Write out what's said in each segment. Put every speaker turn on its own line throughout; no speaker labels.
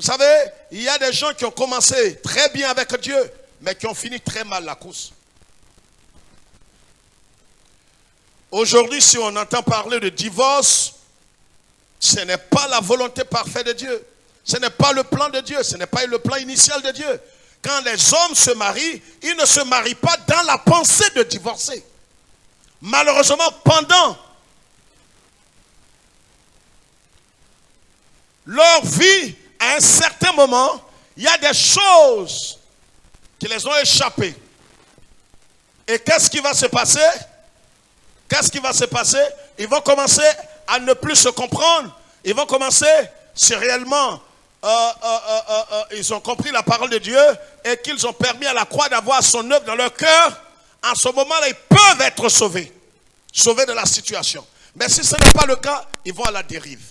savez, il y a des gens qui ont commencé très bien avec Dieu, mais qui ont fini très mal la course. Aujourd'hui, si on entend parler de divorce, ce n'est pas la volonté parfaite de Dieu. Ce n'est pas le plan de Dieu. Ce n'est pas le plan initial de Dieu. Quand les hommes se marient, ils ne se marient pas dans la pensée de divorcer. Malheureusement, pendant leur vie, à un certain moment, il y a des choses qui les ont échappées. Et qu'est-ce qui va se passer? Qu'est-ce qui va se passer? Ils vont commencer à ne plus se comprendre. Ils vont commencer, si réellement ils ont compris la parole de Dieu et qu'ils ont permis à la croix d'avoir son œuvre dans leur cœur, en ce moment-là, ils peuvent être sauvés. Sauvés de la situation. Mais si ce n'est pas le cas, ils vont à la dérive.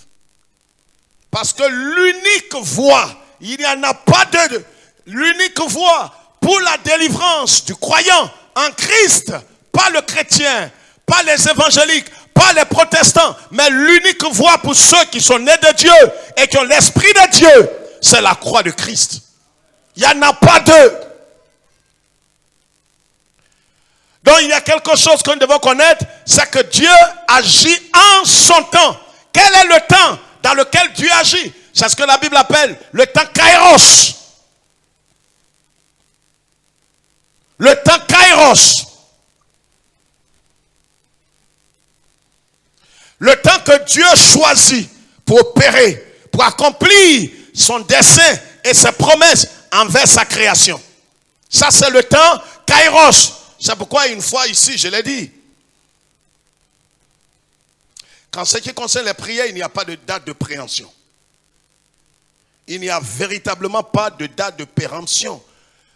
Parce que l'unique voie, il n'y en a pas deux, l'unique voie pour la délivrance du croyant en Christ, pas le chrétien, pas les évangéliques, pas les protestants, mais l'unique voie pour ceux qui sont nés de Dieu et qui ont l'esprit de Dieu, c'est la croix de Christ. Il n'y en a pas deux. Donc il y a quelque chose que nous devons connaître, c'est que Dieu agit en son temps. Quel est le temps dans lequel Dieu agit? C'est ce que la Bible appelle le temps kairos. Le temps kairos. Le temps que Dieu choisit pour opérer, pour accomplir son dessein et ses promesses envers sa création. Ça, c'est le temps kairos. C'est pourquoi une fois ici, je l'ai dit, qu'en ce qui concerne les prières, il n'y a pas de date de préemption. Il n'y a véritablement pas de date de péremption.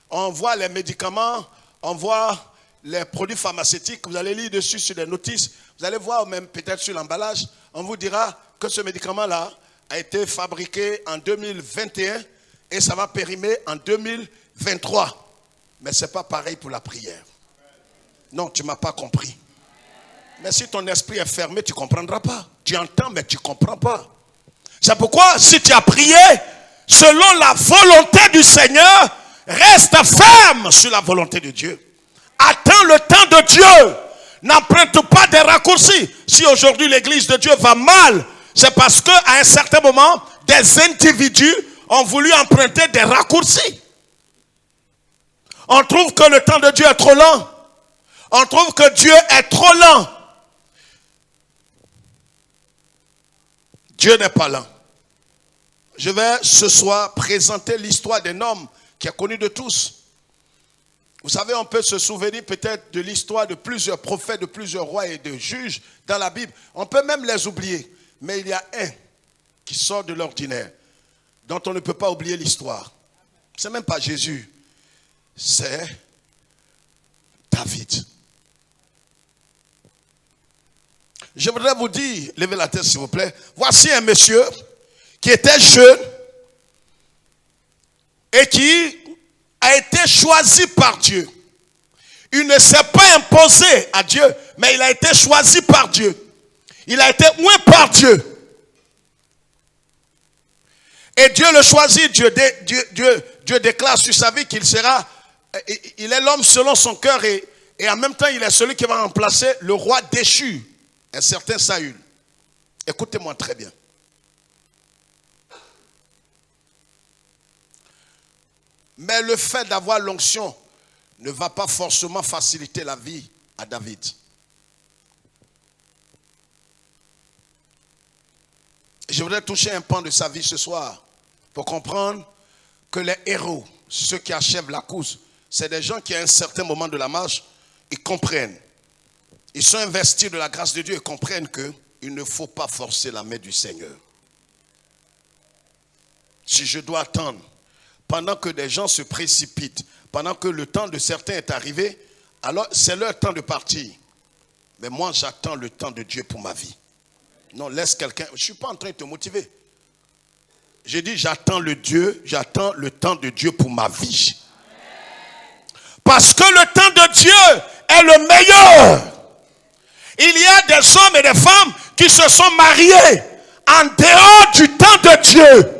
On voit les médicaments, on voit les produits pharmaceutiques, vous allez lire dessus sur des notices, vous allez voir même peut-être sur l'emballage, on vous dira que ce médicament-là a été fabriqué en 2021 et ça va périmer en 2023. Mais ce n'est pas pareil pour la prière. Non, tu ne m'as pas compris. Mais si ton esprit est fermé, tu ne comprendras pas. Tu entends, mais tu ne comprends pas. C'est pourquoi, si tu as prié, selon la volonté du Seigneur, reste ferme sur la volonté de Dieu. Attends le temps de Dieu. N'emprunte pas des raccourcis. Si aujourd'hui l'église de Dieu va mal, c'est parce qu'à un certain moment, des individus ont voulu emprunter des raccourcis. On trouve que le temps de Dieu est trop lent. On trouve que Dieu est trop lent. Dieu n'est pas lent. Je vais ce soir présenter l'histoire d'un homme qui est connu de tous. Vous savez, on peut se souvenir peut-être de l'histoire de plusieurs prophètes, de plusieurs rois et de juges dans la Bible. On peut même les oublier. Mais il y a un qui sort de l'ordinaire, dont on ne peut pas oublier l'histoire. Ce n'est même pas Jésus. C'est David. Je voudrais vous dire, levez la tête s'il vous plaît. Voici un monsieur qui était jeune et qui a été choisi par Dieu. Il ne s'est pas imposé à Dieu, mais il a été choisi par Dieu. Il a été oint par Dieu. Et Dieu le choisit. Dieu déclare sur sa vie qu'il sera, il est l'homme selon son cœur et en même temps il est celui qui va remplacer le roi déchu, un certain Saül. Écoutez-moi très bien. Mais le fait d'avoir l'onction ne va pas forcément faciliter la vie à David. Je voudrais toucher un pan de sa vie ce soir pour comprendre que les héros, ceux qui achèvent la course, c'est des gens qui à un certain moment de la marche, ils comprennent. Ils sont investis de la grâce de Dieu et comprennent qu'il ne faut pas forcer la main du Seigneur. Si je dois attendre, pendant que des gens se précipitent, pendant que le temps de certains est arrivé, alors c'est leur temps de partir. Mais moi, j'attends le temps de Dieu pour ma vie. Non, laisse quelqu'un. Je ne suis pas en train de te motiver. J'ai dit, j'attends le temps de Dieu pour ma vie. Parce que le temps de Dieu est le meilleur. Il y a des hommes et des femmes qui se sont mariés en dehors du temps de Dieu.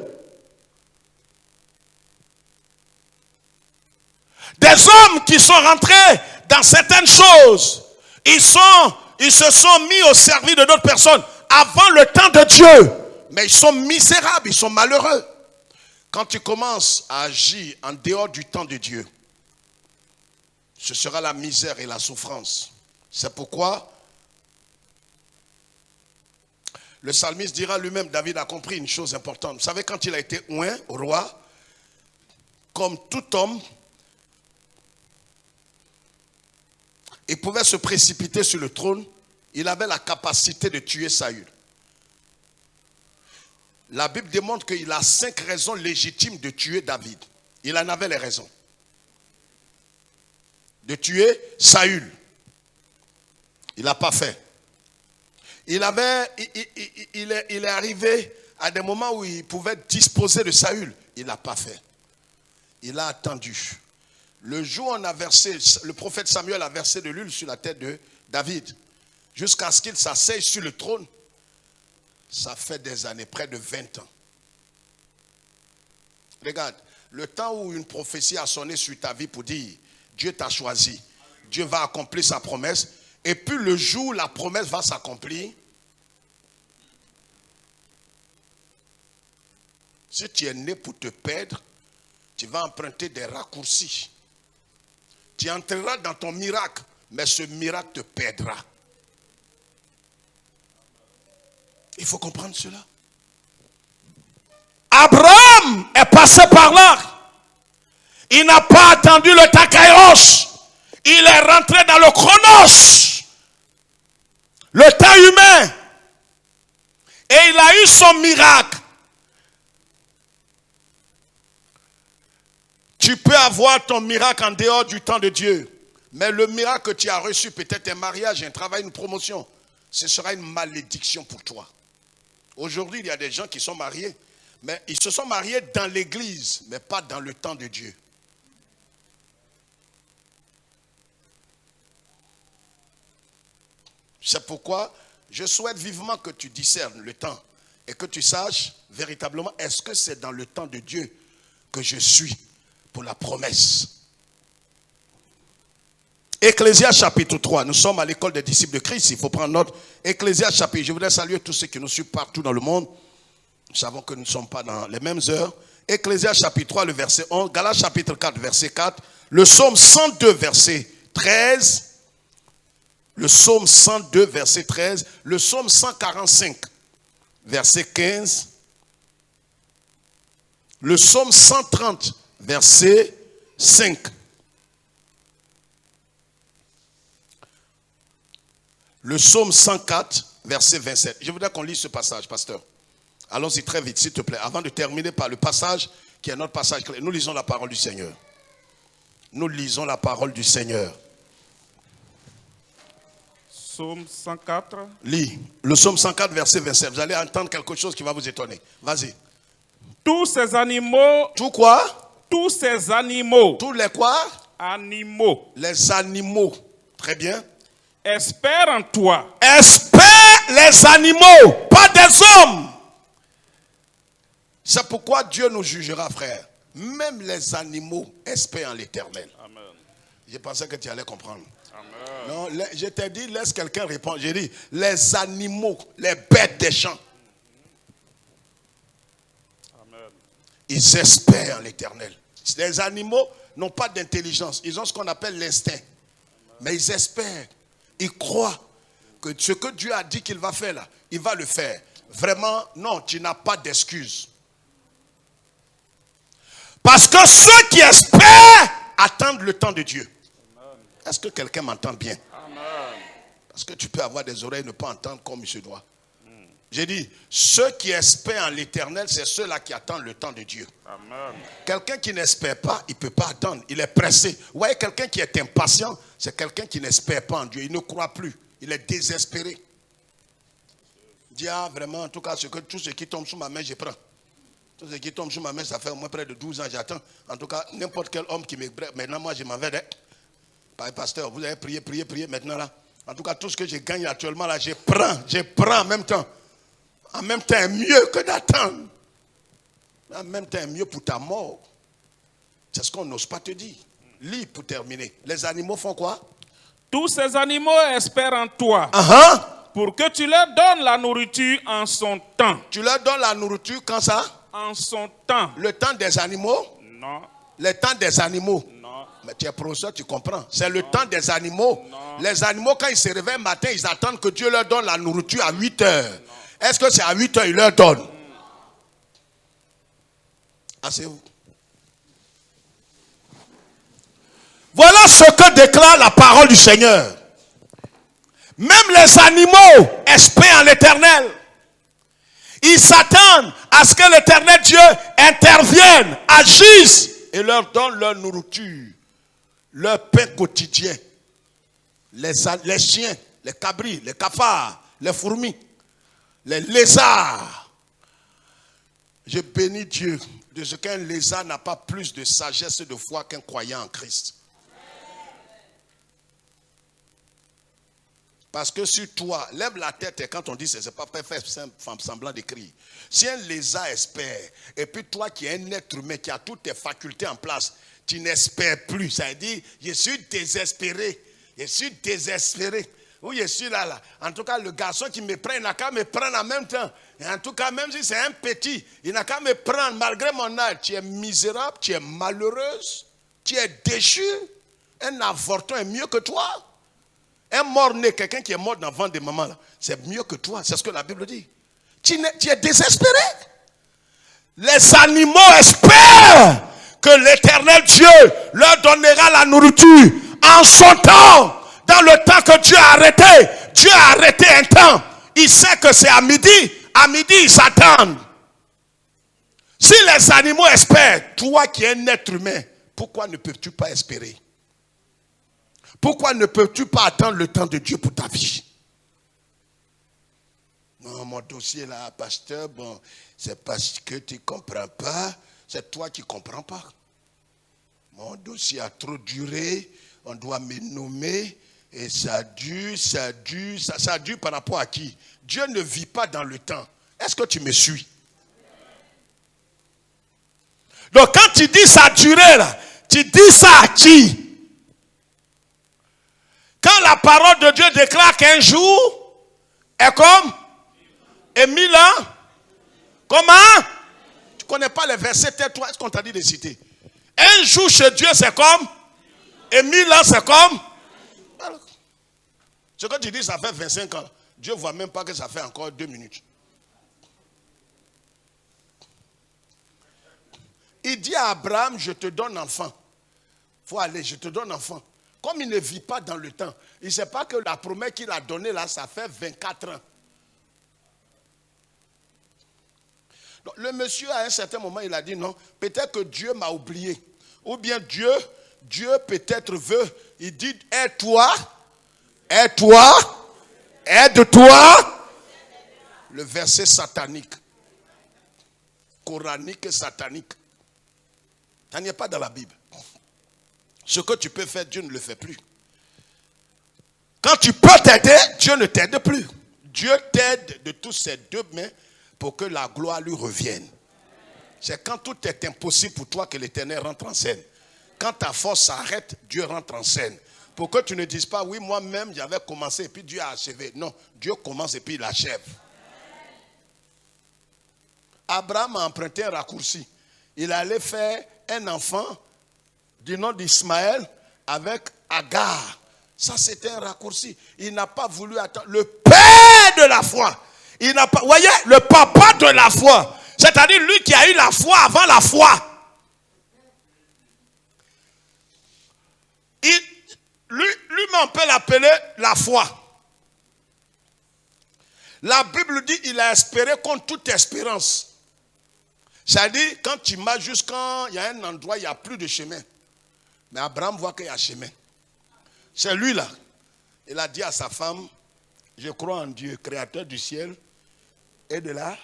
Des hommes qui sont rentrés dans certaines choses, ils se sont mis au service de d'autres personnes avant le temps de Dieu. Mais ils sont misérables, ils sont malheureux. Quand tu commences à agir en dehors du temps de Dieu, ce sera la misère et la souffrance. C'est pourquoi le psalmiste dira lui-même, David a compris une chose importante. Vous savez, quand il a été oint au roi, comme tout homme, il pouvait se précipiter sur le trône. Il avait la capacité de tuer Saül. La Bible démontre qu'il a 5 raisons légitimes de tuer David. Il en avait les raisons. De tuer Saül. Il n'a pas fait. Il est arrivé à des moments où il pouvait disposer de Saül. Il n'a pas fait. Il a attendu. Le jour où on a versé, le prophète Samuel a versé de l'huile sur la tête de David, jusqu'à ce qu'il s'asseye sur le trône, ça fait des années, près de 20 ans. Regarde, le temps où une prophétie a sonné sur ta vie pour dire, Dieu t'a choisi, Dieu va accomplir sa promesse, et puis le jour où la promesse va s'accomplir, si tu es né pour te perdre, tu vas emprunter des raccourcis. Tu entreras dans ton miracle, mais ce miracle te perdra. Il faut comprendre cela. Abraham est passé par là. Il n'a pas attendu le temps Kairos. Il est rentré dans le chronos. Le temps humain. Et il a eu son miracle. Tu peux avoir ton miracle en dehors du temps de Dieu. Mais le miracle que tu as reçu, peut-être un mariage, un travail, une promotion, ce sera une malédiction pour toi. Aujourd'hui, il y a des gens qui sont mariés, mais ils se sont mariés dans l'église, mais pas dans le temps de Dieu. C'est pourquoi je souhaite vivement que tu discernes le temps et que tu saches véritablement est-ce que c'est dans le temps de Dieu que je suis pour la promesse. Ecclésiaste chapitre 3, nous sommes à l'école des disciples de Christ, il faut prendre note. Ecclésiaste chapitre, je voudrais saluer tous ceux qui nous suivent partout dans le monde. Nous savons que nous ne sommes pas dans les mêmes heures. Ecclésiaste chapitre 3, le verset 11, Galates chapitre 4, verset 4, le psaume 102, verset 13, le psaume 102, verset 13, le psaume 145, verset 15, le psaume 130, verset 5. Le psaume 104, verset 27. Je voudrais qu'on lise ce passage, pasteur. Allons-y très vite, s'il te plaît. Avant de terminer par le passage, qui est notre passage clé. Nous lisons la parole du Seigneur. Nous lisons la parole du Seigneur.
Psaume 104.
Lis. Le psaume 104, verset 27. Vous allez entendre quelque chose qui va vous étonner. Vas-y.
Tous ces animaux.
Tout quoi?
Tous ces animaux.
Tous les quoi?
Animaux.
Les animaux. Très bien.
Espère en toi.
Espère les animaux, pas des hommes. C'est pourquoi Dieu nous jugera, frère. Même les animaux espèrent en l'Éternel.
Amen.
Je pensais que tu allais comprendre.
Amen.
Non, je t'ai dit, laisse quelqu'un répondre. J'ai dit, les animaux, les bêtes des champs.
Amen.
Ils espèrent en l'Éternel. Les animaux n'ont pas d'intelligence. Ils ont ce qu'on appelle l'instinct. Mais ils espèrent. Ils croient que ce que Dieu a dit qu'il va faire là, il va le faire. Vraiment, non, tu n'as pas d'excuse. Parce que ceux qui espèrent attendent le temps de Dieu. Est-ce que quelqu'un m'entend bien?
Amen.
Parce que tu peux avoir des oreilles et ne pas entendre comme il se doit. J'ai dit, ceux qui espèrent en l'Éternel, c'est ceux-là qui attendent le temps de Dieu.
Amen.
Quelqu'un qui n'espère pas, il ne peut pas attendre. Il est pressé. Vous voyez, quelqu'un qui est impatient, c'est quelqu'un qui n'espère pas en Dieu. Il ne croit plus. Il est désespéré. Il dit, ah, vraiment, en tout cas, tout ce qui tombe sous ma main, je prends. Tout ce qui tombe sous ma main, ça fait au moins près de 12 ans, j'attends. En tout cas, n'importe quel homme qui me... Maintenant, moi, je m'en vais. Pasteur, vous avez prié, maintenant, là. En tout cas, tout ce que je gagne actuellement, là, je prends en même temps. En même temps, mieux que d'attendre. En même temps, mieux pour ta mort. C'est ce qu'on n'ose pas te dire. Lis pour terminer. Les animaux font quoi?
Tous ces animaux espèrent en toi pour que tu leur donnes la nourriture en son temps.
Tu leur donnes la nourriture quand ça?
En son temps.
Le temps des animaux?
Non.
Le temps des animaux?
Non.
Mais tu es professeur, tu comprends. C'est le temps des animaux.
Non.
Les animaux, quand ils se réveillent matin, ils attendent que Dieu leur donne la nourriture à 8 heures. Est-ce que c'est à 8 heures qu'il leur donne? Asseyez-vous. Voilà ce que déclare la parole du Seigneur. Même les animaux espèrent en l'Éternel. Ils s'attendent à ce que l'Éternel Dieu intervienne, agisse et leur donne leur nourriture, leur pain quotidien. Les chiens, les cabris, les cafards, les fourmis, les lézards. Je bénis Dieu de ce qu'un lézard n'a pas plus de sagesse et de foi qu'un croyant en Christ. Parce que sur toi, lève la tête et quand on dit c'est pas faire semblant d'écrire. Si un lézard espère, et puis toi qui es un être humain qui a toutes tes facultés en place, tu n'espères plus. Ça veut dire, je suis désespéré. Je suis désespéré. Oui, je suis là. En tout cas, le garçon qui me prend, il n'a qu'à me prendre en même temps. Et en tout cas, même si c'est un petit, il n'a qu'à me prendre malgré mon âge. Tu es misérable, tu es malheureuse, tu es déchu. Un avorton est mieux que toi. Un mort-né, quelqu'un qui est mort dans le ventre de maman, c'est mieux que toi. C'est ce que la Bible dit. Tu es désespéré. Les animaux espèrent que l'Éternel Dieu leur donnera la nourriture en son temps. Dans le temps que Dieu a arrêté. Dieu a arrêté un temps. Il sait que c'est à midi. À midi, ils s'attendent. Si les animaux espèrent, toi qui es un être humain, pourquoi ne peux-tu pas espérer? Pourquoi ne peux-tu pas attendre le temps de Dieu pour ta vie? Non, mon dossier là, pasteur, bon, c'est parce que tu ne comprends pas, c'est toi qui ne comprends pas. Mon dossier a trop duré, on doit me nommer, et ça dure par rapport à qui? Dieu ne vit pas dans le temps. Est-ce que tu me suis? Donc quand tu dis ça a duré là, tu dis ça à qui? Quand la parole de Dieu déclare qu'un jour est comme et 1000 ans, comment? Tu ne connais pas les versets, tais-toi, est-ce qu'on t'a dit de citer? Un jour chez Dieu c'est comme et 1000 ans c'est comme. Alors, ce que tu dis ça fait 25 ans. Dieu ne voit même pas que ça fait encore 2 minutes. Il dit à Abraham, je te donne enfant. Il faut aller, je te donne enfant. Comme il ne vit pas dans le temps, il ne sait pas que la promesse qu'il a donnée là, ça fait 24 ans. Donc, le monsieur, à un certain moment, il a dit non, peut-être que Dieu m'a oublié. Ou bien Dieu peut-être veut, il dit, aide-toi, le verset satanique, coranique et satanique. Ça n'y est pas dans la Bible. Ce que tu peux faire, Dieu ne le fait plus. Quand tu peux t'aider, Dieu ne t'aide plus. Dieu t'aide de toutes ses deux mains pour que la gloire lui revienne. C'est quand tout est impossible pour toi que l'Éternel rentre en scène. Quand ta force s'arrête, Dieu rentre en scène. Pour que tu ne dises pas, oui, moi-même, j'avais commencé et puis Dieu a achevé. Non, Dieu commence et puis il achève. Abraham a emprunté un raccourci. Il allait faire un enfant du nom d'Ismaël avec Agar. Ça, c'était un raccourci. Il n'a pas voulu attendre. Le père de la foi. Il n'a pas, voyez, le papa de la foi. C'est-à-dire lui qui a eu la foi avant la foi. Lui-même, on peut l'appeler la foi. La Bible dit qu'il a espéré contre toute espérance. C'est-à-dire, quand tu marches jusqu'à il y a un endroit, il n'y a plus de chemin. Mais Abraham voit qu'il y a chemin. C'est lui là. Il a dit à sa femme, je crois en Dieu, créateur du ciel et de là.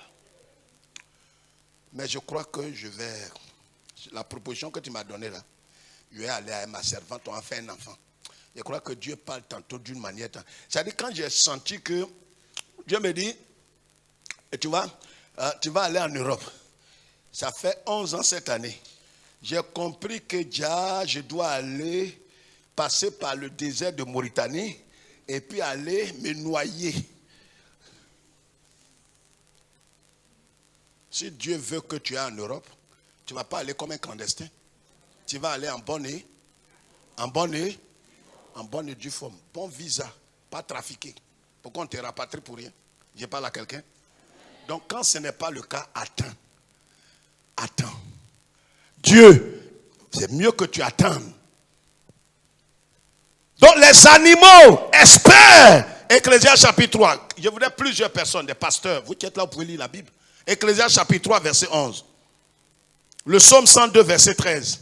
Mais je crois que je vais, la proposition que tu m'as donnée là, je vais aller à ma servante, on va faire un enfant. Je crois que Dieu parle tantôt d'une manière. C'est-à-dire quand j'ai senti que Dieu me dit, tu vas aller en Europe. Ça fait 11 ans cette année. J'ai compris que déjà, je dois aller passer par le désert de Mauritanie et puis aller me noyer. Si Dieu veut que tu ailles en Europe, tu ne vas pas aller comme un clandestin. Tu vas aller en bonne du forme, bon visa, pas trafiqué. Pourquoi on te rapatrie pour rien? Je parle à quelqu'un. Donc quand ce n'est pas le cas, attends. Attends. Dieu, c'est mieux que tu attendes. Donc les animaux espèrent. Ecclésias chapitre 3. Je voudrais plusieurs personnes, des pasteurs. Vous qui êtes là, vous pouvez lire la Bible. Ecclésias chapitre 3, verset 11. Le psaume 102, verset 13.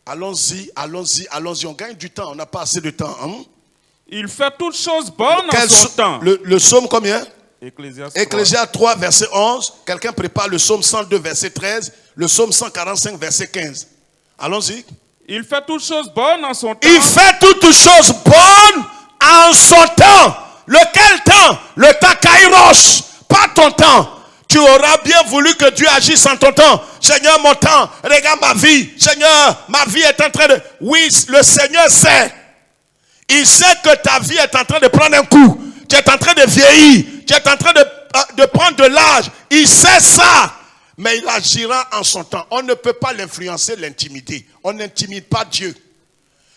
Allons-y. On gagne du temps, on n'a pas assez de temps. Hein?
Il fait toutes choses bonnes en son temps.
Le psaume combien?
Ecclésias
3, verset 11. Quelqu'un prépare le psaume 102, verset 13. Le psaume 145, verset 15. Allons-y.
Il fait toutes choses bonnes en son temps.
Il fait toutes choses bonnes en son temps. Lequel temps? Le temps Kairos, pas ton temps. Tu auras bien voulu que Dieu agisse en ton temps. Seigneur, mon temps, regarde ma vie. Seigneur, ma vie est en train de... Oui, le Seigneur sait. Il sait que ta vie est en train de prendre un coup. Tu es en train de vieillir. Tu es en train de prendre de l'âge. Il sait ça. Mais il agira en son temps. On ne peut pas l'influencer, l'intimider. On n'intimide pas Dieu.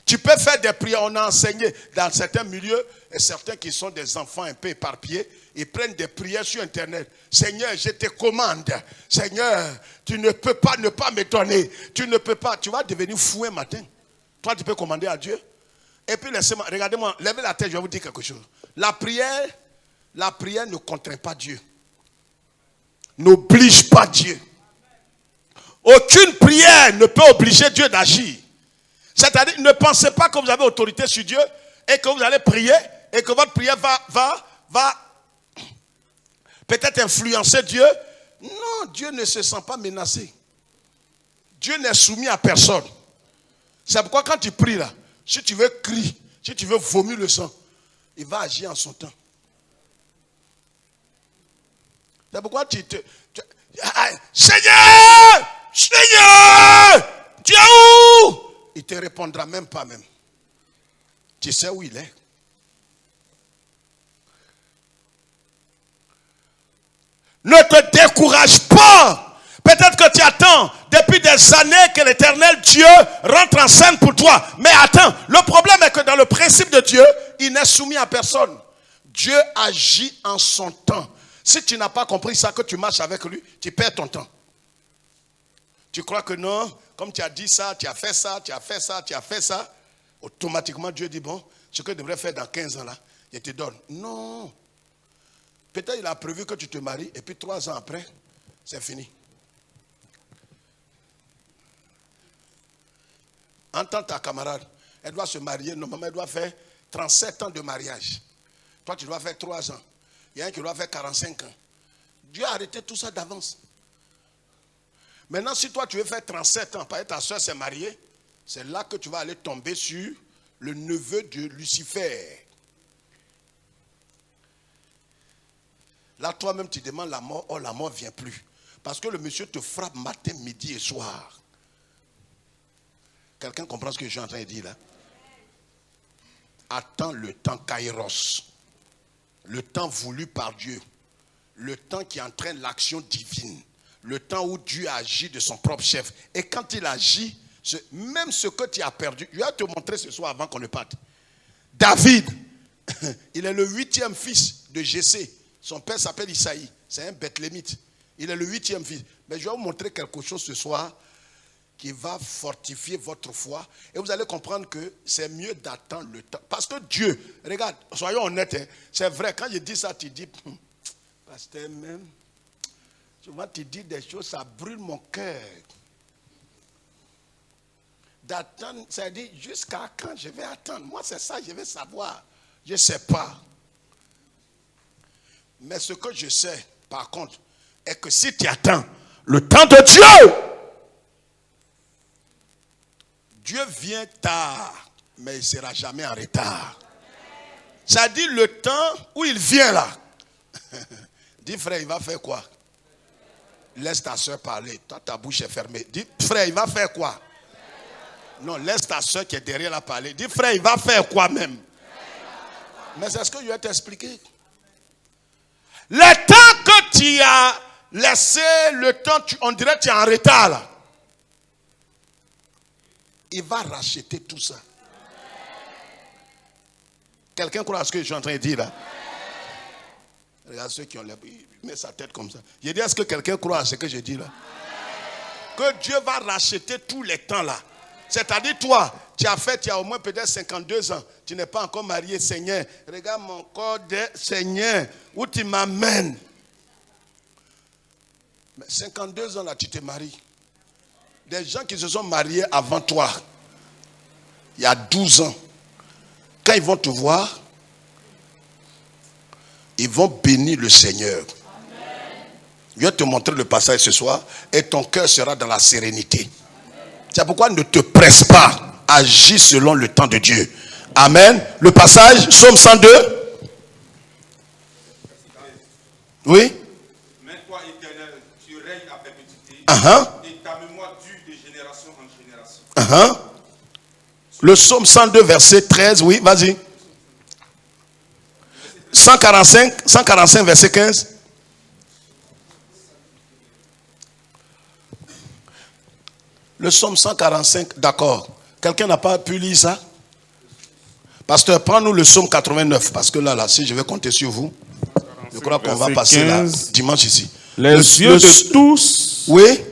Tu peux faire des prières. On a enseigné dans certains milieux, et certains qui sont des enfants un peu éparpillés, ils prennent des prières sur Internet. Seigneur, je te commande. Seigneur, tu ne peux pas ne pas me donner. Tu ne peux pas. Tu vas devenir fou un matin. Toi, tu peux commander à Dieu. Et puis, laissez-moi, regardez-moi, levez la tête, je vais vous dire quelque chose. La prière ne contraint pas Dieu. N'oblige pas Dieu. Aucune prière ne peut obliger Dieu d'agir. C'est-à-dire, ne pensez pas que vous avez autorité sur Dieu et que vous allez prier et que votre prière va peut-être influencer Dieu. Non, Dieu ne se sent pas menacé. Dieu n'est soumis à personne. C'est pourquoi quand tu pries là, si tu veux crier, si tu veux vomir le sang, il va agir en son temps. C'est pourquoi Seigneur, tu es où? Il te répondra même pas même. Tu sais où il est. Ne te décourage pas. Peut-être que tu attends depuis des années que l'Éternel Dieu rentre en scène pour toi. Mais attends, le problème est que dans le principe de Dieu, il n'est soumis à personne. Dieu agit en son temps. Si tu n'as pas compris ça, que tu marches avec lui, tu perds ton temps. Tu crois que non, comme tu as dit ça, tu as fait ça, tu as fait ça, tu as fait ça. Automatiquement, Dieu dit, bon, ce que je devrais faire dans 15 ans là, je te donne. Non. Peut-être il a prévu que tu te maries et puis 3 ans après, c'est fini. Entends ta camarade, elle doit se marier, normalement elle doit faire 37 ans de mariage. Toi tu dois faire 3 ans. Il y a un qui doit faire 45 ans. Dieu a arrêté tout ça d'avance. Maintenant si toi tu veux faire 37 ans, parce que ta soeur s'est mariée, c'est là que tu vas aller tomber sur le neveu de Lucifer. Là toi-même tu demandes la mort, oh la mort ne vient plus. Parce que le monsieur te frappe matin, midi et soir. Quelqu'un comprend ce que je suis en train de dire là? Attends le temps Kairos. Le temps voulu par Dieu. Le temps qui entraîne l'action divine. Le temps où Dieu agit de son propre chef. Et quand il agit, même ce que tu as perdu, je vais te montrer ce soir avant qu'on ne parte. David, il est le 8e fils de Jessé. Son père s'appelle Isaïe. C'est un Bethlémite. Il est le 8e fils. Mais je vais vous montrer quelque chose ce soir qui va fortifier votre foi. Et vous allez comprendre que c'est mieux d'attendre le temps. Parce que Dieu, regarde, soyons honnêtes, hein, c'est vrai, quand je dis ça, tu dis, pasteur même, souvent tu dis des choses, ça brûle mon cœur. D'attendre, ça dit, jusqu'à quand je vais attendre? Moi, c'est ça, je vais savoir. Je ne sais pas. Mais ce que je sais, par contre, est que si tu attends le temps de Dieu, Dieu vient tard, mais il ne sera jamais en retard. Ça dit le temps où il vient là, Dis frère, il va faire quoi? Laisse ta soeur parler. Toi, ta bouche est fermée. Dis frère, il va faire quoi? Non, laisse ta soeur qui est derrière la parler. Dis frère, il va faire quoi même? Mais c'est ce que je vais t'expliquer. Le temps que tu as laissé, le temps, on dirait que tu es en retard là. Il va racheter tout ça. Quelqu'un croit à ce que je suis en train de dire là? Regarde ceux qui ont l'air. Il met sa tête comme ça. Je dis, est-ce que quelqu'un croit à ce que je dis là? Que Dieu va racheter tous les temps là. C'est-à-dire toi, tu as au moins peut-être 52 ans. Tu n'es pas encore marié, Seigneur. Regarde mon corps de Seigneur. Où tu m'amènes? Mais 52 ans là, tu te maries. Des gens qui se sont mariés avant toi, il y a 12 ans, quand ils vont te voir, ils vont bénir le Seigneur. Amen. Je vais te montrer le passage ce soir et ton cœur sera dans la sérénité. C'est pourquoi ne te presse pas, agis selon le temps de Dieu. Amen. Le passage, Psaume 102. Oui.
Mais toi, Éternel, tu règnes à perpétuité. Et ta mémoire dure de génération en génération.
Le Psaume 102, verset 13, oui, vas-y. 145, verset 15. Le Psaume 145, d'accord. Quelqu'un n'a pas pu lire ça? Pasteur, prends-nous le Psaume 89, parce que là, si je vais compter sur vous, je crois qu'on va passer là, dimanche ici.
Les yeux de tous.
Oui.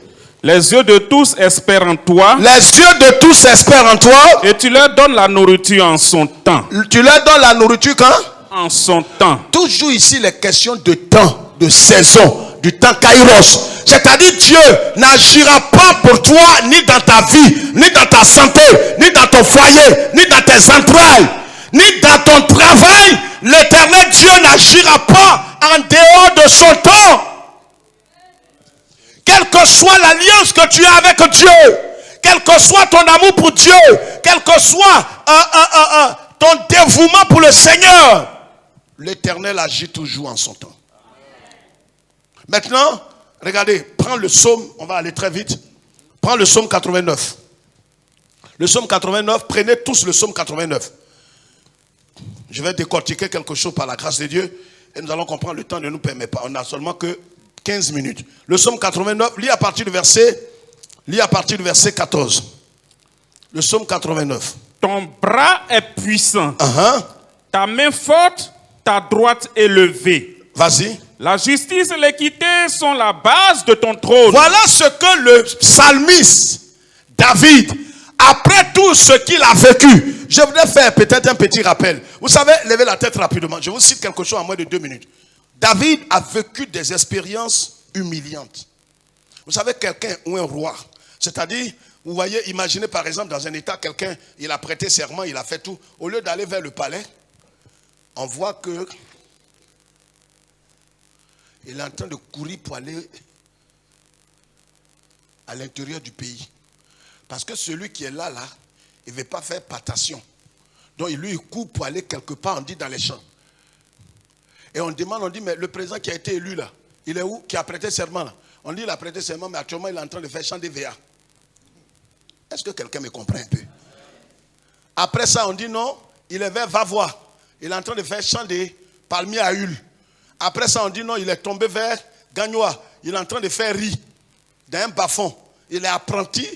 Les yeux de tous espèrent en toi.
Les yeux de tous espèrent en toi.
Et tu leur donnes la nourriture en son temps.
Tu leur donnes la nourriture quand?
En son temps.
Toujours ici les questions de temps, de saison, du temps kairos. C'est-à-dire Dieu n'agira pas pour toi ni dans ta vie, ni dans ta santé, ni dans ton foyer, ni dans tes entrailles, ni dans ton travail. L'éternel Dieu n'agira pas en dehors de son temps. Quelle que soit l'alliance que tu as avec Dieu, quel que soit ton amour pour Dieu, quel que soit ton dévouement pour le Seigneur, l'Éternel agit toujours en son temps. Maintenant, regardez, prends le psaume, on va aller très vite. Prends le psaume 89. Le psaume 89, prenez tous le psaume 89. Je vais décortiquer quelque chose par la grâce de Dieu et nous allons comprendre, le temps ne nous permet pas. On n'a seulement que 15 minutes. Le psaume 89, lis à partir du verset 14. Le psaume 89.
Ton bras est puissant. Ta main forte, ta droite élevée.
Vas-y.
La justice et l'équité sont la base de ton trône.
Voilà ce que le psalmiste David, après tout ce qu'il a vécu, je voudrais faire peut-être un petit rappel. Vous savez, levez la tête rapidement. Je vous cite quelque chose en moins de 2 minutes. David a vécu des expériences humiliantes. Vous savez, quelqu'un ou un roi, c'est-à-dire, vous voyez, imaginez par exemple dans un état, quelqu'un, il a prêté serment, il a fait tout. Au lieu d'aller vers le palais, on voit que il est en train de courir pour aller à l'intérieur du pays. Parce que celui qui est là, il ne veut pas faire patation. Donc il court pour aller quelque part, on dit dans les champs. Et on demande, on dit, mais le président qui a été élu là, il est où? Qui a prêté serment là? On dit, il a prêté serment, mais actuellement il est en train de faire chant des VA. Est-ce que quelqu'un me comprend un peu? Après ça, on dit non, il est vers Vavois. Il est en train de faire chant des palmiers à huile. Après ça, on dit non, il est tombé vers Gagnoa. Il est en train de faire riz dans un bas-fond. Il est apprenti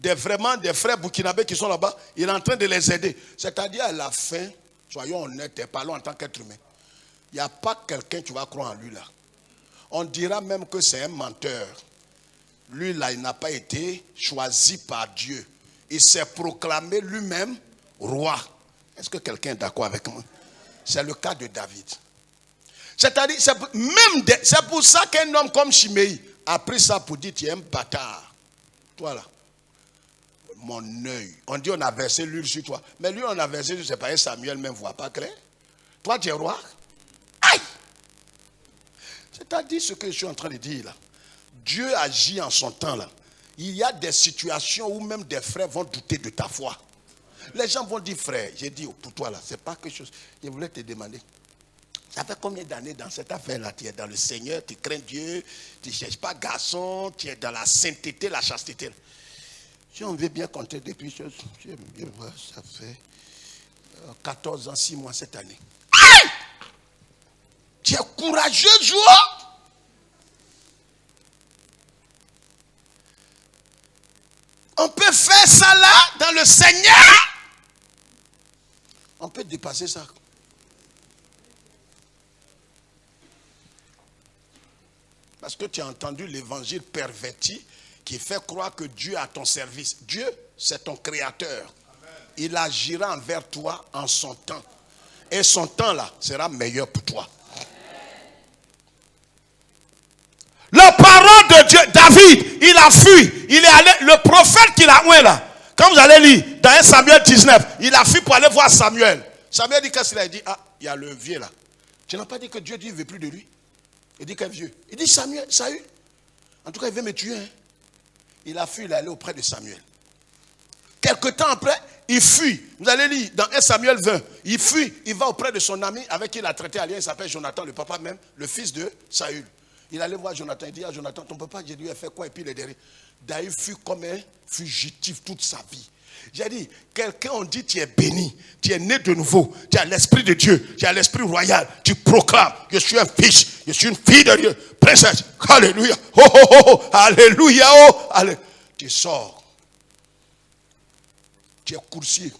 vraiment des frères burkinabés qui sont là-bas. Il est en train de les aider. C'est-à-dire à la fin, soyons honnêtes et parlons en tant qu'être humain. Il n'y a pas quelqu'un qui va croire en lui là. On dira même que c'est un menteur. Lui là, il n'a pas été choisi par Dieu. Il s'est proclamé lui-même roi. Est-ce que quelqu'un est d'accord avec moi? C'est le cas de David. C'est-à-dire, c'est pour ça qu'un homme comme Shimei a pris ça pour dire, tu es un bâtard. Toi là, mon œil. On dit on a versé l'huile sur toi. Mais lui on a versé, je sais pas, Samuel même voit pas clair. Toi tu es roi. Aïe! C'est-à-dire ce que je suis en train de dire là. Dieu agit en son temps là. Il y a des situations où même des frères vont douter de ta foi. Les gens vont dire, frère, j'ai dit pour toi là, c'est pas quelque chose. Je voulais te demander. Ça fait combien d'années dans cette affaire-là? Tu es dans le Seigneur, tu crains Dieu, tu ne cherches pas garçon, tu es dans la sainteté, la chasteté. Si on veut bien compter depuis, ça fait 14 ans, 6 mois cette année. Aïe! Tu es courageux, Joe. On peut faire ça là, dans le Seigneur. On peut dépasser ça. Parce que tu as entendu l'évangile perverti qui fait croire que Dieu est à ton service. Dieu, c'est ton créateur. Amen. Il agira envers toi en son temps. Et son temps là sera meilleur pour toi. Amen. La parole de Dieu, David, il a fui. Il est allé, le prophète qu'il a oué là. Quand vous allez lire dans 1 Samuel 19, il a fui pour aller voir Samuel. Samuel dit qu'est-ce qu'il a dit? Ah, il y a le vieux là. Tu n'as pas dit que Dieu dit qu'il ne veut plus de lui? Il dit quel vieux? Il dit Samuel, Saül. En tout cas, il veut me tuer. Hein? Il a fui, il est allé auprès de Samuel. Quelque temps après, il fuit. Vous allez lire dans 1 Samuel 20. Il fuit, il va auprès de son ami avec qui il a traité alliance. Il s'appelle Jonathan, le papa même, le fils de Saül. Il allait voir Jonathan. Il dit à Jonathan, ton papa, j'ai dit, il a fait quoi? Et puis il est derrière. David fut comme un fugitif toute sa vie. J'ai dit, quelqu'un on dit tu es béni, tu es né de nouveau, tu as l'esprit de Dieu, tu as l'esprit royal, tu proclames, je suis un fils, je suis une fille de Dieu, princesse, alléluia, oh oh oh, oh alléluia, oh, alléluia. Tu sors, tu es coursier.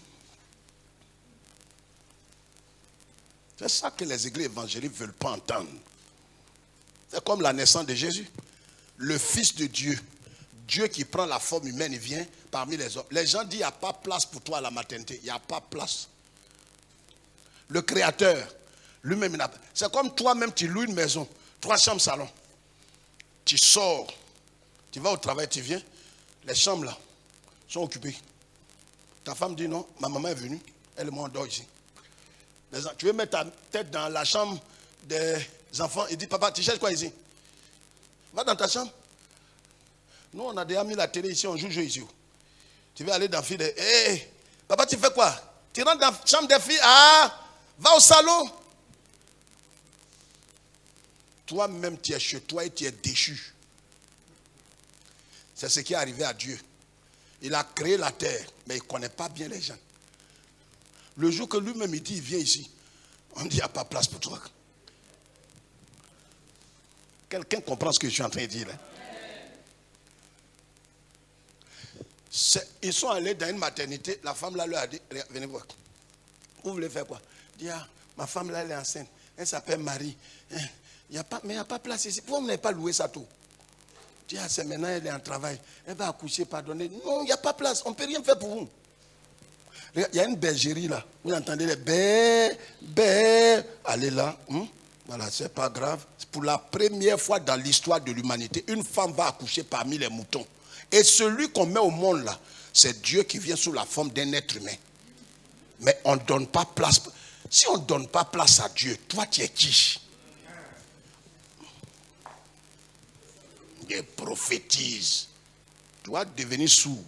C'est ça que les églises évangéliques ne veulent pas entendre. C'est comme la naissance de Jésus, le Fils de Dieu. Dieu qui prend la forme humaine, il vient parmi les hommes. Les gens disent, il n'y a pas place pour toi à la maternité. Il n'y a pas place. Le Créateur, lui-même, c'est comme toi-même, tu loues une maison, 3 chambres, salon. Tu sors, tu vas au travail, tu viens, les chambres là sont occupées. Ta femme dit non, ma maman est venue, elle et moi on dort ici. Tu veux mettre ta tête dans la chambre des enfants, il dit, papa, tu cherches quoi ici? Va dans ta chambre. Nous, on a déjà mis la télé ici, on joue ici. Tu veux aller dans la fille de... Hé, papa, tu fais quoi? Tu rentres dans la chambre des filles? Ah, va au salon. Toi-même, tu es chez toi et tu es déchu. C'est ce qui est arrivé à Dieu. Il a créé la terre, mais il ne connaît pas bien les gens. Le jour que lui-même, il dit, il vient ici, on dit, il n'y a pas place pour toi. Quelqu'un comprend ce que je suis en train de dire là? Ils sont allés dans une maternité, la femme là leur a dit, venez voir. Vous voulez faire quoi? Il dit, ah, ma femme là elle est enceinte, elle s'appelle Marie. Mais il n'y a pas de place ici. Pourquoi vous n'avez pas loué ça tout? Il dit, ah, c'est maintenant elle est en travail, elle va accoucher, pardonnez. Non, il n'y a pas de place, on ne peut rien faire pour vous. Il y a une bergerie là, vous entendez les bé, allez là, voilà, c'est pas grave. Pour la première fois dans l'histoire de l'humanité, une femme va accoucher parmi les moutons. Et celui qu'on met au monde là, c'est Dieu qui vient sous la forme d'un être humain. Mais on ne donne pas place. Si on ne donne pas place à Dieu, toi tu es qui? Il prophétise. Tu dois devenir sourd.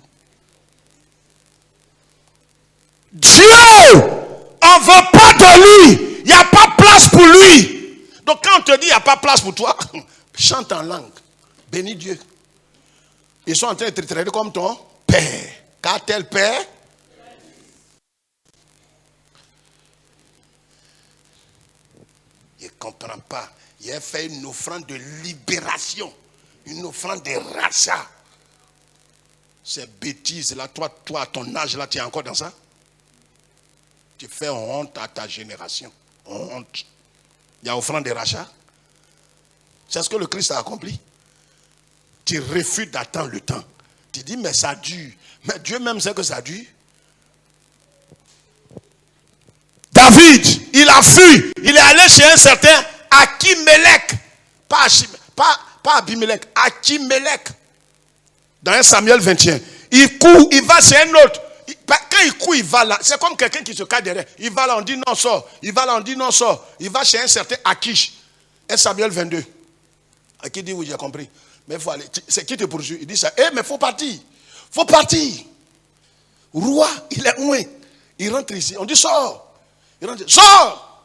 Dieu, on ne veut pas de lui. Il n'y a pas place pour lui. Donc quand on te dit il n'y a pas place pour toi, chante en langue. Bénis Dieu. Ils sont en train de te traiter comme ton père. Car tel père. Il ne comprend pas. Il a fait une offrande de libération. Une offrande de rachat. Ces bêtises là, toi à ton âge là, tu es encore dans ça? Tu fais honte à ta génération. Honte. Il y a offrande de rachat. C'est ce que le Christ a accompli. Tu refuses d'attendre le temps. Tu dis, mais ça dure. Mais Dieu même sait que ça dure. David, il a fui. Il est allé chez un certain Achimelech. Pas Abimelech, Achimelech. Dans 1 Samuel 21. Il court, il va chez un autre. Quand il court, il va là. C'est comme quelqu'un qui se cache derrière. Il va là, on dit non, sort. Il va là, on dit non, sort. Il va chez un certain Akish. 1 Samuel 22. Qui dit oui, j'ai compris. Mais il faut aller. C'est qui te poursuit? Il dit ça. Mais il faut partir. Faut partir. Roi, il est loin. Il rentre ici. On dit sors. Il rentre. Sors.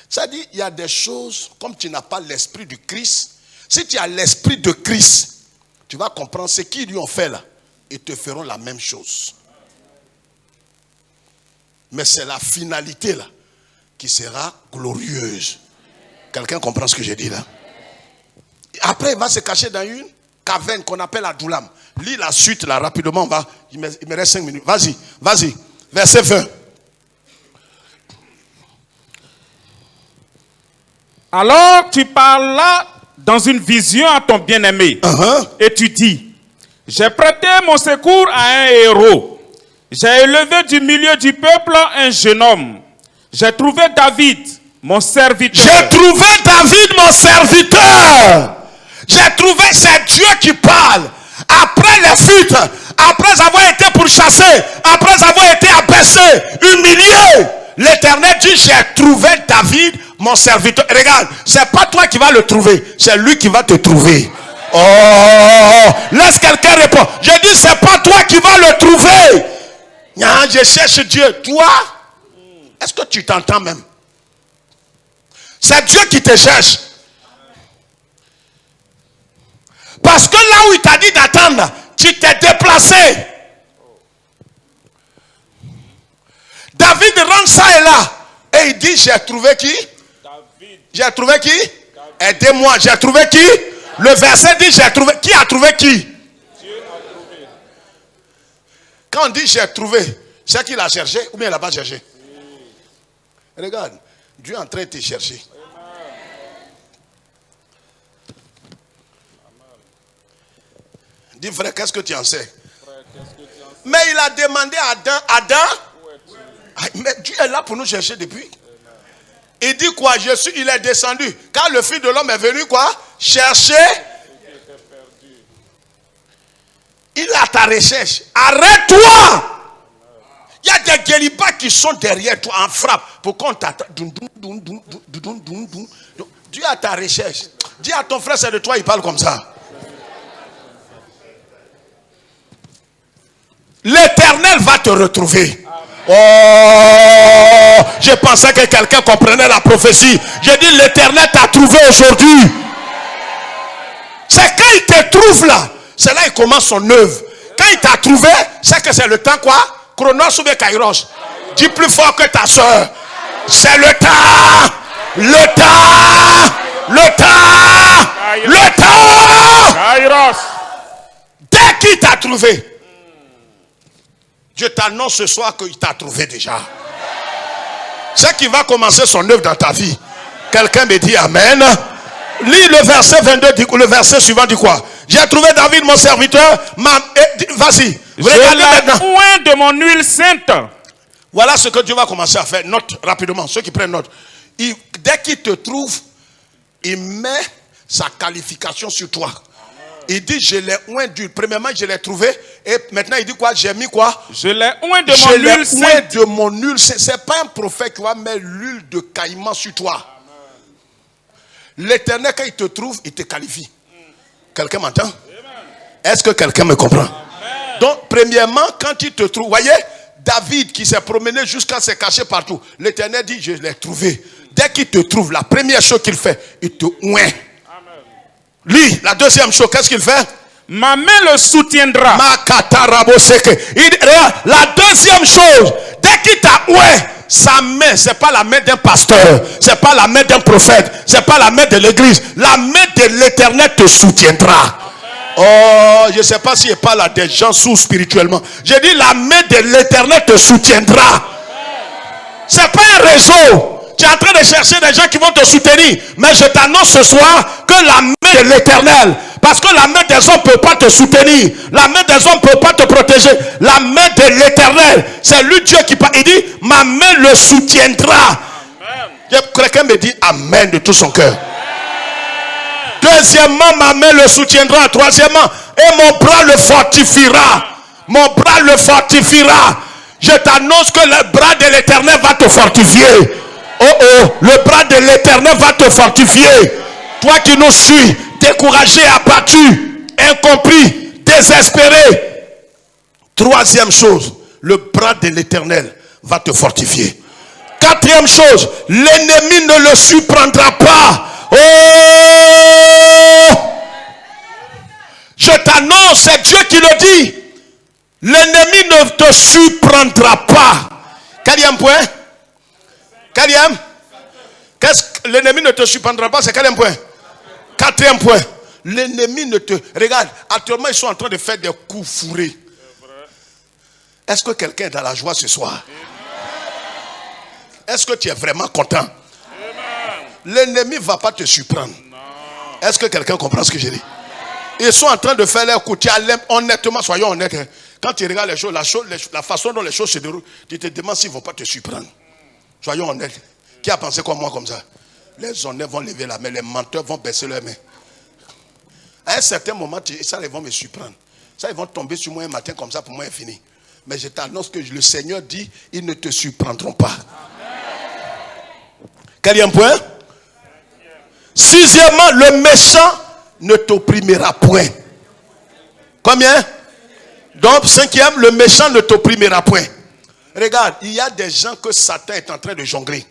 Ça dit, il y a des choses, comme tu n'as pas l'esprit du Christ, si tu as l'esprit de Christ, tu vas comprendre ce qu'ils lui ont fait là. Ils te feront la même chose. Mais c'est la finalité là qui sera glorieuse. Quelqu'un comprend ce que j'ai dit là? Après, il va se cacher dans une caverne qu'on appelle Adoulam. Lis la suite là rapidement. Il me reste 5 minutes. Vas-y. Verset 20.
Alors tu parlas dans une vision à ton bien-aimé. Et tu dis, j'ai prêté mon secours à un héros. J'ai élevé du milieu du peuple un jeune homme. J'ai trouvé David, mon serviteur.
J'ai trouvé David, mon serviteur. J'ai trouvé, c'est Dieu qui parle. Après les fuites, après avoir été pourchassé, après avoir été abaissé, humilié, l'Éternel dit, j'ai trouvé David, mon serviteur. Regarde, c'est pas toi qui vas le trouver, c'est lui qui va te trouver. Oh, laisse quelqu'un répondre. Je dis, c'est pas toi qui vas le trouver. Non, je cherche Dieu. Toi, est-ce que tu t'entends même? C'est Dieu qui te cherche. Parce que là où il t'a dit d'attendre, tu t'es déplacé. David rentre ça et là. Et il dit, j'ai trouvé qui? David. J'ai trouvé qui? Aidez-moi, j'ai trouvé qui? Le verset dit, j'ai trouvé. Qui a trouvé qui? Dieu a trouvé. Quand on dit j'ai trouvé, c'est qu'il a cherché ou bien il n'a pas cherché? Oui. Regarde, Dieu est en train de te chercher. Dis frère, qu'est-ce que tu en sais? Mais il a demandé à Adam, mais Dieu est là pour nous chercher depuis. Il dit quoi? Il est descendu. Car le Fils de l'homme est venu quoi? Chercher. Il a ta recherche. Arrête-toi. Il y a des guélibats qui sont derrière toi en frappe pour qu'on t'attende. Dieu a ta recherche. Dis à ton frère, c'est de toi, il parle comme ça. L'Éternel va te retrouver. Oh, je pensais que quelqu'un comprenait la prophétie. J'ai dit, l'Éternel t'a trouvé aujourd'hui. C'est quand il te trouve là, c'est là qu'il commence son œuvre. Quand il t'a trouvé, c'est que c'est le temps quoi? Chronos ou bien Kairos? Dis plus fort que ta soeur. C'est le temps. Le temps. Le temps. Le temps. Kairos. Dès qu'il t'a trouvé, je t'annonce ce soir qu'il t'a trouvé déjà. C'est qui va commencer son œuvre dans ta vie. Quelqu'un me dit Amen. Lis le verset 22, le verset suivant dit quoi? J'ai trouvé David mon serviteur. Vas-y.
Je l'ai oint de mon huile sainte.
Voilà ce que Dieu va commencer à faire. Note rapidement, ceux qui prennent note. Dès qu'il te trouve, il met sa qualification sur toi. Il dit, je l'ai oint d'huile. Premièrement, je l'ai trouvé. Et maintenant, il dit quoi? J'ai mis quoi?
Je l'ai oint de mon huile sainte. Je l'ai oint
de mon huile sainte. Ce n'est pas un prophète qui va mettre l'huile de caïman sur toi. L'Éternel, quand il te trouve, il te qualifie. Quelqu'un m'entend? Est-ce que quelqu'un me comprend? Amen. Donc, premièrement, quand il te trouve, voyez, David qui s'est promené jusqu'à se cacher partout. L'Éternel dit, je l'ai trouvé. Dès qu'il te trouve, la première chose qu'il fait, il te oint. Lis, la deuxième chose, qu'est-ce qu'il fait?
Ma main le soutiendra.
La deuxième chose, dès qu'il t'a oint, sa main, c'est pas la main d'un pasteur, c'est pas la main d'un prophète, c'est pas la main de l'église. La main de l'Éternel te soutiendra. Oh, je ne sais pas si il parle à des gens sous spirituellement. Je dis la main de l'Éternel te soutiendra. C'est pas un réseau. Tu es en train de chercher des gens qui vont te soutenir. Mais je t'annonce ce soir que la main de l'Éternel, parce que la main des hommes ne peut pas te soutenir, la main des hommes ne peut pas te protéger. La main de l'Éternel, c'est lui Dieu qui parle. Il dit, ma main le soutiendra. Quelqu'un me dit Amen de tout son cœur. Deuxièmement, ma main le soutiendra. Troisièmement, et mon bras le fortifiera. Mon bras le fortifiera. Je t'annonce que le bras de l'Éternel va te fortifier. Oh oh, le bras de l'Éternel va te fortifier. Toi qui nous suis, découragé, abattu, incompris, désespéré. Troisième chose, le bras de l'Éternel va te fortifier. Quatrième chose, l'ennemi ne le surprendra pas. Oh! Je t'annonce, c'est Dieu qui le dit. L'ennemi ne te surprendra pas. Quatrième point. Quatrième. Qu'est-ce que l'ennemi ne te surprendra pas? C'est quatrième point. Quatrième point. L'ennemi ne te... Regarde, actuellement, ils sont en train de faire des coups fourrés. Est-ce que quelqu'un est dans la joie ce soir? Est-ce que tu es vraiment content? L'ennemi ne va pas te surprendre. Est-ce que quelqu'un comprend ce que je dis? Ils sont en train de faire leur coup. Honnêtement, soyons honnêtes. Quand tu regardes les choses, la façon dont les choses se déroulent, tu te demandes s'ils ne vont pas te surprendre. Soyons honnêtes. Qui a pensé comme moi comme ça? Les honnêtes vont lever la main, les menteurs vont baisser leurs mains. À un certain moment, ça, ils vont me surprendre. Ça, ils vont tomber sur moi un matin comme ça, pour moi, c'est fini. Mais je t'annonce que le Seigneur dit, ils ne te surprendront pas. Quatrième point. Sixièmement, le méchant ne t'opprimera point. Combien? Donc, cinquième, le méchant ne t'opprimera point. Regarde, il y a des gens que Satan est en train de jongler.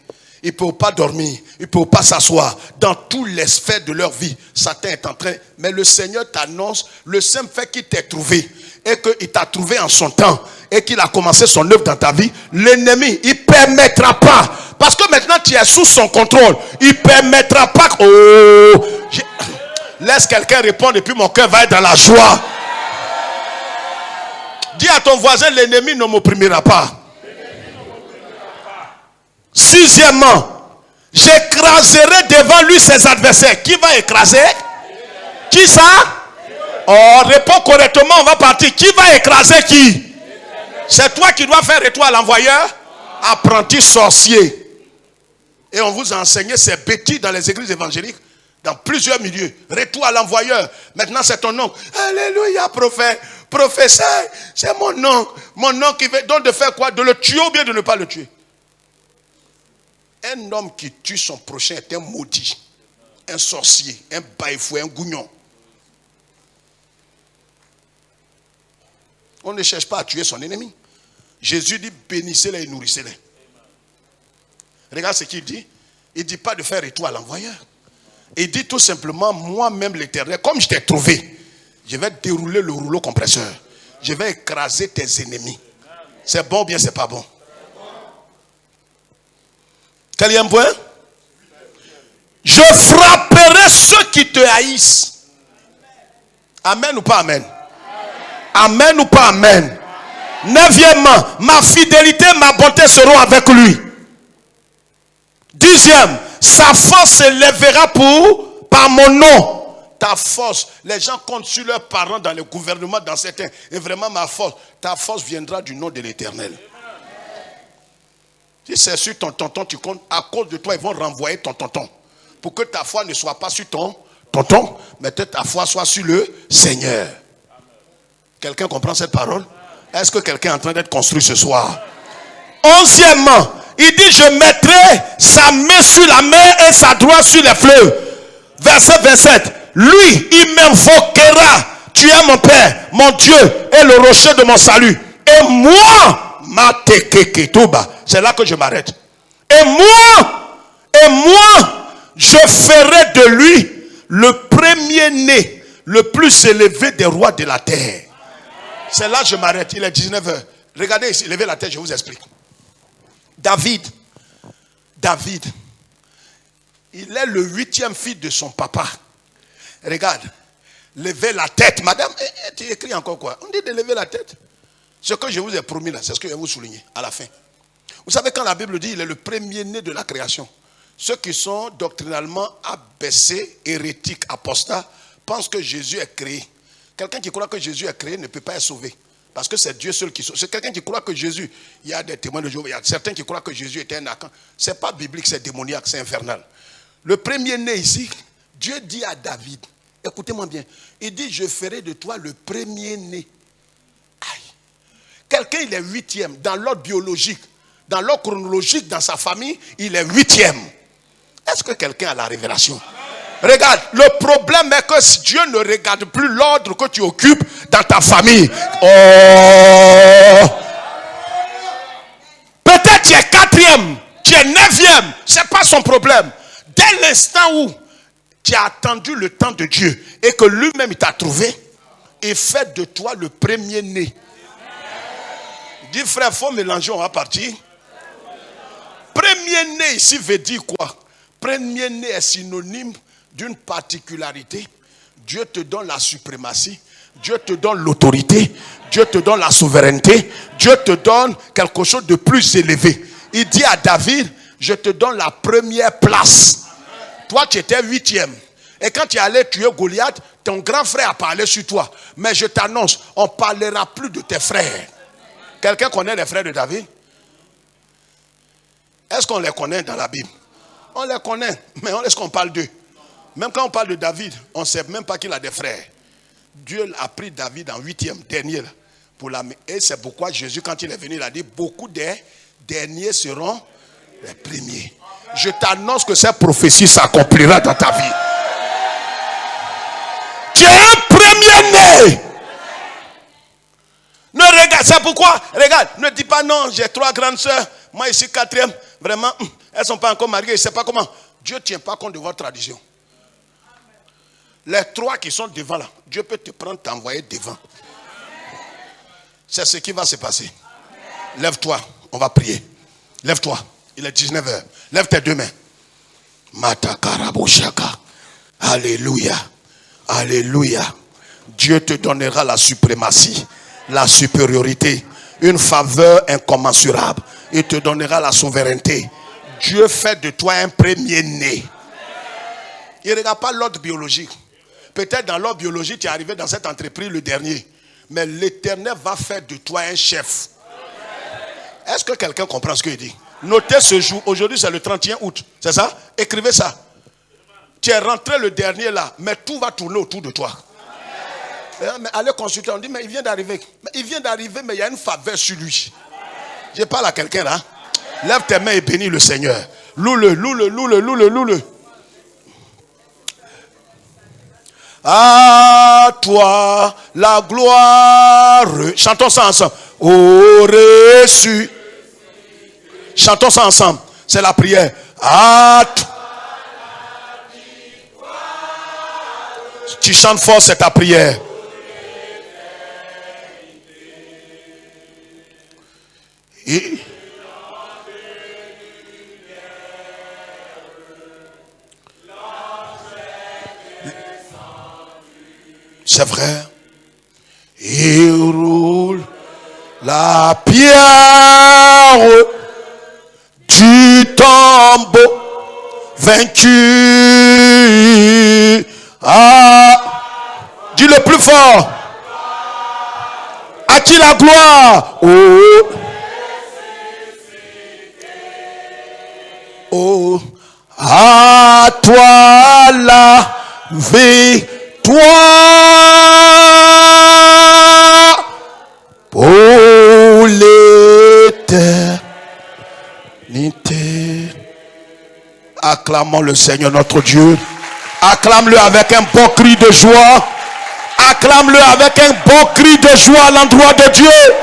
Ils ne peuvent pas dormir, ils ne peuvent pas s'asseoir. Dans tous les sphères de leur vie, Satan est en train. Mais le Seigneur t'annonce le simple fait qu'il t'ait trouvé et qu'il t'a trouvé en son temps et qu'il a commencé son œuvre dans ta vie. L'ennemi, il ne permettra pas. Parce que maintenant tu es sous son contrôle. Il ne permettra pas. Oh, laisse quelqu'un répondre et puis mon cœur va être dans la joie. Dis à ton voisin, l'ennemi ne m'opprimera pas. Sixièmement, j'écraserai devant lui ses adversaires. Qui va écraser? Qui ça? Oh, réponds correctement, on va partir. Qui va écraser qui? C'est toi qui dois faire retour à l'envoyeur. Apprenti sorcier. Et on vous a enseigné ces bêtises dans les églises évangéliques, dans plusieurs milieux. Retour à l'envoyeur. Maintenant c'est ton oncle. Alléluia, prophète. Professeur, c'est mon oncle. Mon oncle qui veut donc de faire quoi? De le tuer ou bien de ne pas le tuer? Un homme qui tue son prochain est un maudit, un sorcier, un baïfou, un gougnon. On ne cherche pas à tuer son ennemi. Jésus dit bénissez-les et nourrissez-les. Regarde ce qu'il dit. Il ne dit pas de faire retour à l'envoyeur. Il dit tout simplement, moi-même l'Éternel, comme je t'ai trouvé, je vais dérouler le rouleau compresseur. Je vais écraser tes ennemis. C'est bon ou bien c'est pas bon? Quatrième point. Je frapperai ceux qui te haïssent. Amen ou pas amen? Amen ou pas amen? Neuvièmement, ma fidélité, ma bonté seront avec lui. Dixième, sa force s'élèvera par mon nom. Ta force, les gens comptent sur leurs parents dans le gouvernement, dans certains. Et vraiment ma force, ta force viendra du nom de l'Éternel. Si c'est sur ton tonton, tu comptes, à cause de toi, ils vont renvoyer ton tonton. Pour que ta foi ne soit pas sur ton tonton, mais que ta foi soit sur le Seigneur. Quelqu'un comprend cette parole? Est-ce que quelqu'un est en train d'être construit ce soir? Onzièmement, il dit, je mettrai sa main sur la mer et sa droite sur les fleuves. Verset 27. Lui, il m'invoquera. Tu es mon Père, mon Dieu, et le rocher de mon salut. Et moi, c'est là que je m'arrête. Et moi, je ferai de lui le premier-né, le plus élevé des rois de la terre. C'est là que je m'arrête. Il est 19h. Regardez ici, levez la tête, je vous explique. David, il est le 8e fils de son papa. Regarde, levez la tête. Madame, tu écris encore quoi? On dit de lever la tête. Ce que je vous ai promis là, c'est ce que je vais vous souligner à la fin. Vous savez, quand la Bible dit il est le premier-né de la création, ceux qui sont doctrinalement abaissés, hérétiques, apostats, pensent que Jésus est créé. Quelqu'un qui croit que Jésus est créé ne peut pas être sauvé. Parce que c'est Dieu seul qui sauve. C'est quelqu'un qui croit que Jésus, il y a des témoins de Jéhovah, il y a certains qui croient que Jésus était un archange. Ce n'est pas biblique, c'est démoniaque, c'est infernal. Le premier-né ici, Dieu dit à David, écoutez-moi bien, il dit, je ferai de toi le premier-né. Quelqu'un, il est 8e dans l'ordre biologique, dans l'ordre chronologique, dans sa famille, il est 8e. Est-ce que quelqu'un a la révélation? Regarde, le problème est que Dieu ne regarde plus l'ordre que tu occupes dans ta famille. Oh! Peut-être tu es 4e, tu tu es 9e, ce n'est pas son problème. Dès l'instant où tu as attendu le temps de Dieu et que lui-même il t'a trouvé, il fait de toi le premier-né. Dis frère, il faut mélanger, on va partir. Premier-né ici veut dire quoi? Premier-né est synonyme d'une particularité. Dieu te donne la suprématie, Dieu te donne l'autorité, Dieu te donne la souveraineté, Dieu te donne quelque chose de plus élevé. Il dit à David, je te donne la première place. Toi, tu étais 8e. Et quand tu es allé tuer Goliath, ton grand frère a parlé sur toi. Mais je t'annonce, on ne parlera plus de tes frères. Quelqu'un connaît les frères de David? Est-ce qu'on les connaît dans la Bible? On les connaît, mais est-ce qu'on parle d'eux? Même quand on parle de David, on ne sait même pas qu'il a des frères. Dieu a pris David en 8e, dernier. Et c'est pourquoi Jésus, quand il est venu, il a dit, beaucoup des derniers seront les premiers. Je t'annonce que cette prophétie s'accomplira dans ta vie. Tu es un premier-né. Ne regarde, c'est pourquoi, regarde, ne dis pas non, j'ai 3 grandes sœurs, moi ici 4e, vraiment, elles ne sont pas encore mariées, je ne sais pas comment. Dieu ne tient pas compte de votre tradition. Les 3 qui sont devant là, Dieu peut te prendre, t'envoyer devant. C'est ce qui va se passer. Lève-toi, on va prier. Lève-toi, il est 19h. Lève tes 2 mains. Mata karaboshaka. Alléluia. Alléluia. Dieu te donnera la suprématie, la supériorité, une faveur incommensurable. Il te donnera la souveraineté. Dieu fait de toi un premier-né. Il ne regarde pas l'ordre biologique. Peut-être dans l'ordre biologique, tu es arrivé dans cette entreprise le dernier. Mais l'Éternel va faire de toi un chef. Est-ce que quelqu'un comprend ce qu'il dit? Notez ce jour. Aujourd'hui, c'est le 31 août. C'est ça? Écrivez ça. Tu es rentré le dernier là, mais tout va tourner autour de toi. Mais allez consulter, on dit, mais il vient d'arriver. Il vient d'arriver, mais il y a une faveur sur lui. Je parle à quelqu'un là. Lève tes mains et bénis le Seigneur. Loue-le, loue-le, loue-le, loue-le, loue-le. À toi la gloire. Chantons ça ensemble. Aurait su. Chantons ça ensemble. C'est la prière. À toi. Tu chantes fort, c'est ta prière. Et c'est vrai. Il roule la pierre du tombeau vaincu. Dis le plus fort. À qui la gloire? Oh, à toi la victoire pour l'éternité. Acclamons le Seigneur notre Dieu. Acclame-le avec un bon cri de joie. Acclame-le avec un bon cri de joie à l'endroit de Dieu.